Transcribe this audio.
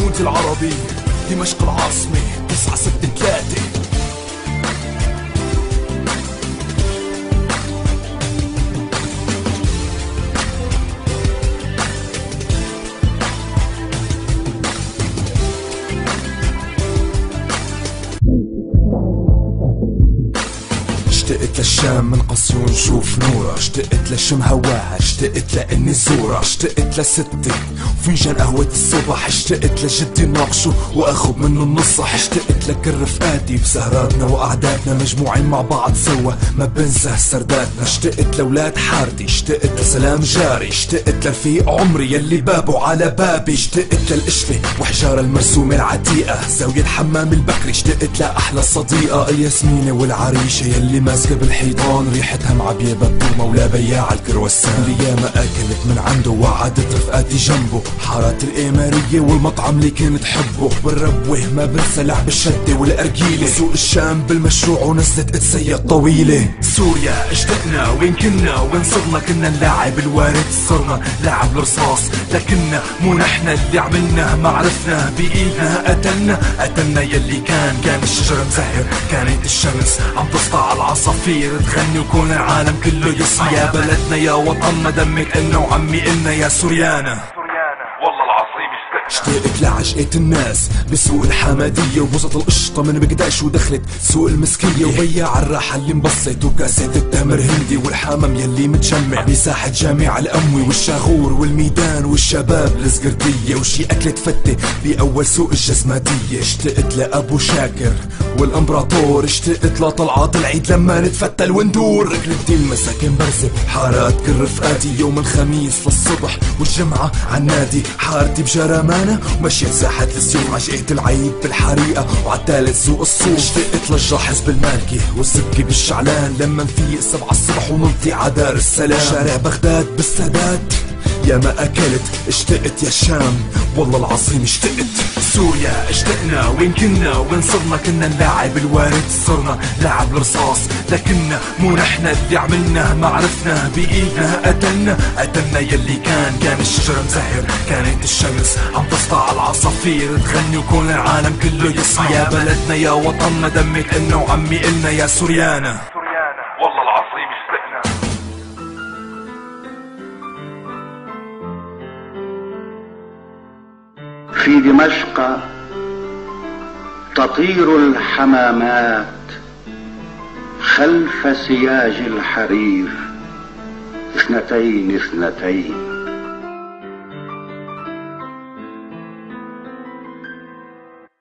مونت العربي، دمشق العاصمة، 963. اشتقت للشام من قصيون شوف نورة، اشتقت لشم هواها، اشتقت لاني زورة، اشتقت لستي وفنجان قهوة الصبح، اشتقت لجدي ناقشه واخذ منه النصح، اشتقت لكل رفقاتي بسهراتنا وقعداتنا مجموعين مع بعض سوا ما بنسى سرداتنا، اشتقت لولاد حارتي، اشتقت لسلام جاري، اشتقت لرفيق عمري يلي بابه على بابي، اشتقت للقشفة وحجارة المرسومة العتيقة، زاوية حمام البكري، اشتقت لأحلى صديقة الياسمينة والعريشة يلي ماسكة بالحيطان ريحتها معبية بطومة ولا بياع الكرواسان، اللي ياما اكلت من عنده وعدت رفقاتي جنبه، حارات الإمارية والمطعم اللي كنت حبه، والربوة ما بنسى لعب الشدة والأرجيلة، سوق الشام بالمشروع ونزلت قدسية طويلة، سوريا اشتقنا وين كنا وين صرنا، كنا نلاعب الوارد صرنا لاعب الرصاص، لكننا مو نحنا اللي عملنا ما عرفنا بإيدنا قتلنا يلي كان الشجر مزهر، كانت الشمس عم تسطع على العصافير تغني وكون العالم كله يصحى، يا بلدنا يا وطننا دمك إلنا وعمي إلنا يا سوريانا، والله العظيم اشتقت لعجقة الناس بسوق الحمادية وبوسط القشطة من بقداش ودخلت سوق المسكية، وبياع الراحة اللي انبسط وكاسة التمر هندي، والحمام يلي متجمع بساحة جامع الأموي، والشاغور والميدان والشباب الزقردية، وشي أكلة فتة بأول سوق الجزماتية، اشتقت لأبو شاكر والامبراطور، اشتقت لطلعات العيد لما نتفتل وندور، ركلتي المساكن برزة حارات كل رفقاتي، يوم الخميس للصبح والجمعة عالنادي، حارتي بجرمانة ومشيت ساحة السيوم، عشقة العيد بالحريقة وعالتالت سوق الصوف، اشتقت للجاحظ بالمالكي والسكي بالشعلان لما نفيق 7 الصبح ونلطي عدار السلام، شارع بغداد بالسادات يا ما اكلت، اشتقت يا الشام والله العظيم اشتقت، سوريا اشتقنا وين كنا وين صرنا، كنا نلاعب الوارد صرنا لاعب الرصاص، لكننا مو نحنا اللي عملنا ما عرفنا بإيدنا قتلنا يلي كان الشجر مزهر، كانت الشمس عم تسطع على العصافير تغني وكون العالم كله يصحى، يا بلدنا يا وطننا دمك إلنا وعمي إلنا يا سوريانا، والله العظيم اشتقنا. في دمشق تطير الحمامات خلف سياج الحرير، اثنتين اثنتين،